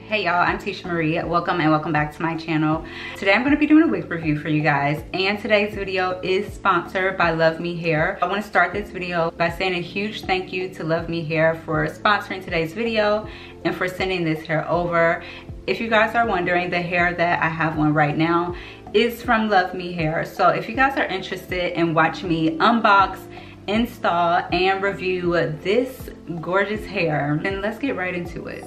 Hey y'all, I'm Tisha Marie. Welcome and welcome back to my channel. Today I'm going to be doing a wig review for you guys, and today's video is sponsored by LuvMe Hair. I want to start this video by saying a huge thank you to LuvMe Hair for sponsoring today's video and for sending this hair over. If you guys are wondering, the hair that I have on right now is from LuvMe Hair. So if you guys are interested in watching me unbox, install, and review this gorgeous hair, then let's get right into it.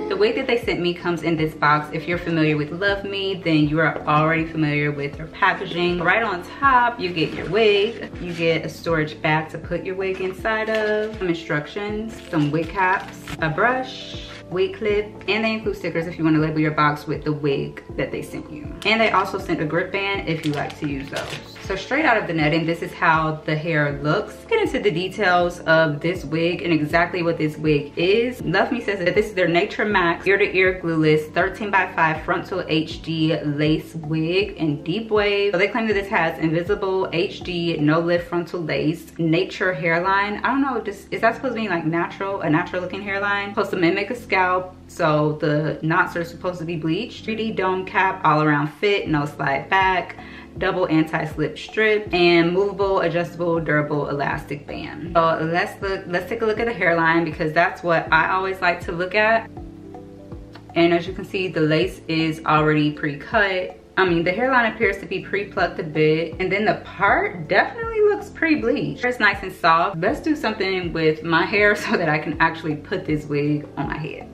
The wig that they sent me comes in this box. If you're familiar with LuvMe, then you are already familiar with their packaging. Right on top, you get your wig. You get a storage bag to put your wig inside of, some instructions, some wig caps, a brush, wig clip, and they include stickers if you want to label your box with the wig that they sent you. And they also sent a grip band if you like to use those. So straight out of the netting, this is how the hair looks. Let's get into the details of this wig and exactly what this wig is. LuvMe says that this is their Nature Max ear-to-ear glueless 13x5 frontal HD lace wig in deep wave. So they claim that this has invisible HD no lift frontal lace, nature hairline. I don't know, is that supposed to be like a natural looking hairline? Supposed to mimic a scalp, so the knots are supposed to be bleached. 3D dome cap, all around fit, no slide back, double anti-slip strip, and movable, adjustable, durable elastic band. So let's take a look at the hairline, because that's what I always like to look at. And as you can see, the lace is already pre-cut. I mean, the hairline appears to be pre-plucked a bit, and then the part definitely looks pre-bleached. It's nice and soft. Let's do something with my hair so that I can actually put this wig on my head.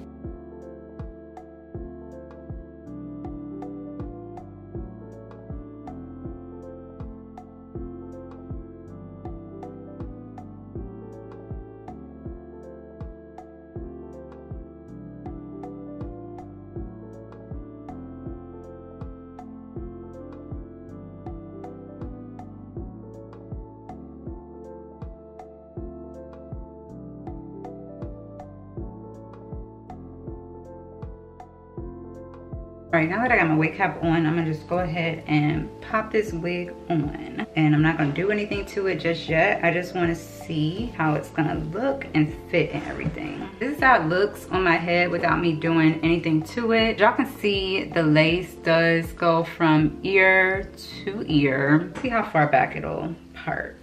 All right, now that I got my wig cap on, I'm gonna just go ahead and pop this wig on. And I'm not gonna do anything to it just yet. I just wanna see how it's gonna look and fit and everything. This is how it looks on my head without me doing anything to it. Y'all can see the lace does go from ear to ear. See how far back it'll part.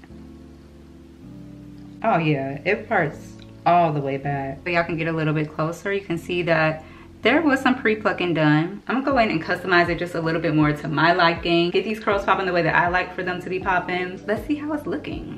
Oh yeah, it parts all the way back. So y'all can get a little bit closer. You can see that there was some pre-plucking done. I'm gonna go in and customize it just a little bit more to my liking. Get these curls popping the way that I like for them to be popping. Let's see how it's looking.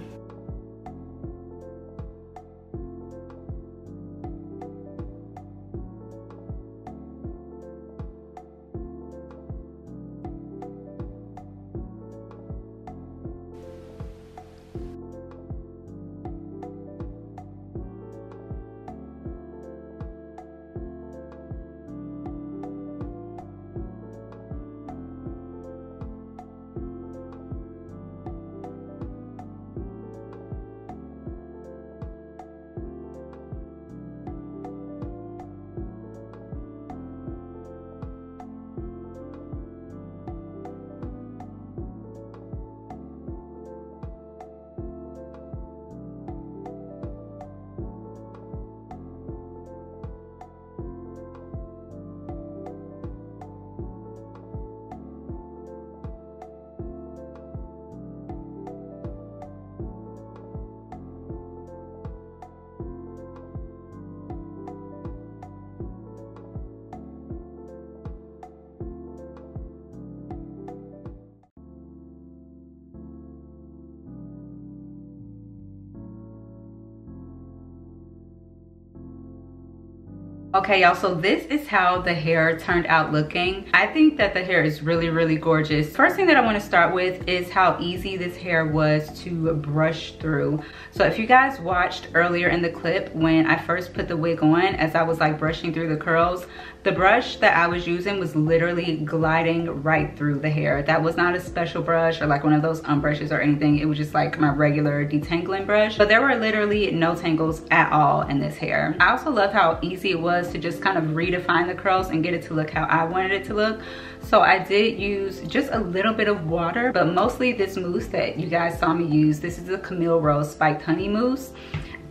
Okay y'all, so this is how the hair turned out looking. I think that the hair is really, really gorgeous. First thing that I want to start with is how easy this hair was to brush through. So if you guys watched earlier in the clip when I first put the wig on, as I was like brushing through the curls, the brush that I was using was literally gliding right through the hair. That was not a special brush or like one of those brushes or anything. It was just like my regular detangling brush. But there were literally no tangles at all in this hair. I also love how easy it was to just kind of redefine the curls and get it to look how I wanted it to look. So I did use just a little bit of water, but mostly this mousse that you guys saw me use. This is a Camille Rose Spiked Honey Mousse.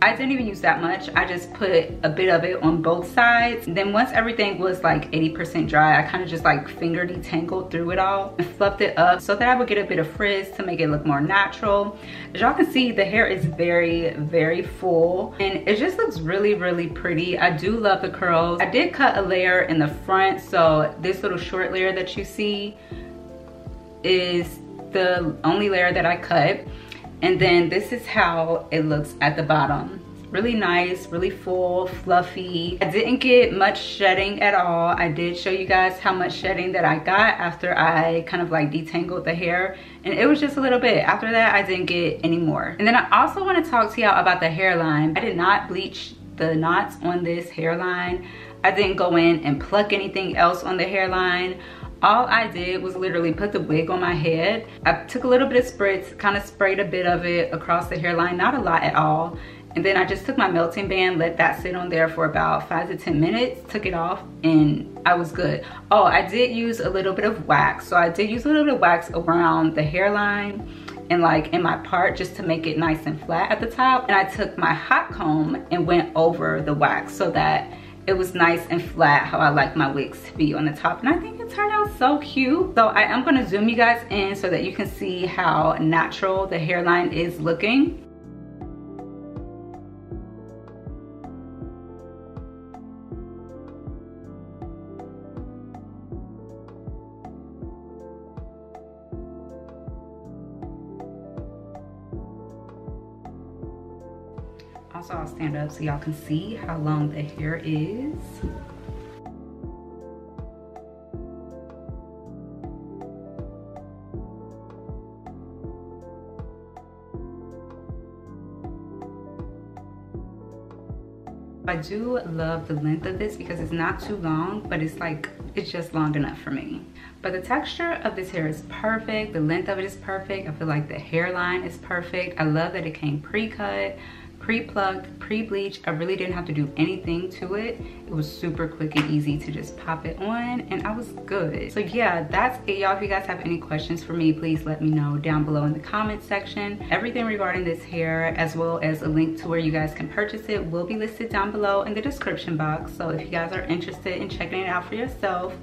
I didn't even use that much. I just put a bit of it on both sides. Then once everything was like 80% dry, I kind of just like finger detangled through it all and fluffed it up so that I would get a bit of frizz to make it look more natural. As y'all can see, the hair is very, very full and it just looks really, really pretty. I do love the curls. I did cut a layer in the front, so this little short layer that you see is the only layer that I cut. And then this is how it looks at the bottom. Really nice, really full, fluffy. I didn't get much shedding at all. I did show you guys how much shedding that I got after I kind of like detangled the hair, and it was just a little bit. After that, I didn't get any more. And then I also want to talk to y'all about the hairline. I did not bleach the knots on this hairline. I didn't go in and pluck anything else on the hairline. All I did was literally put the wig on my head. I took a little bit of spritz, kind of sprayed a bit of it across the hairline, not a lot at all. And then I just took my melting band, let that sit on there for about 5 to 10 minutes, took it off, and I was good. Oh, I did use a little bit of wax. So I did use a little bit of wax around the hairline and like in my part just to make it nice and flat at the top. And I took my hot comb and went over the wax so that it was nice and flat, how I like my wigs to be on the top. And I think it turned out so cute. So I am gonna zoom you guys in so that you can see how natural the hairline is looking. Also, I'll stand up so y'all can see how long the hair is. I do love the length of this because it's not too long, but it's just long enough for me. But the texture of this hair is perfect. The length of it is perfect. I feel like the hairline is perfect. I love that it came pre-cut, pre-plucked, pre-bleached. I really didn't have to do anything to it. It was super quick and easy to just pop it on and I was good. So yeah, that's it, y'all. If you guys have any questions for me, please let me know down below in the comment section. Everything regarding this hair, as well as a link to where you guys can purchase it, will be listed down below in the description box. So if you guys are interested in checking it out for yourself,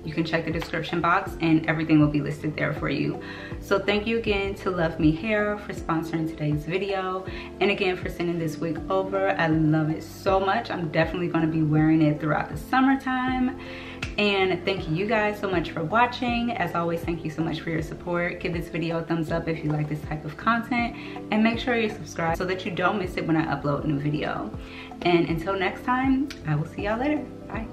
you can check the description box and everything will be listed there for you. So thank you again to LuvMe Hair for sponsoring today's video, and again for sending this wig over. I love it so much. I'm definitely going to be wearing it throughout the summertime. And thank you guys so much for watching. As always, thank you so much for your support. Give this video a thumbs up if you like this type of content, and make sure you subscribe so that you don't miss it when I upload a new video. And until next time, I will see y'all later. Bye.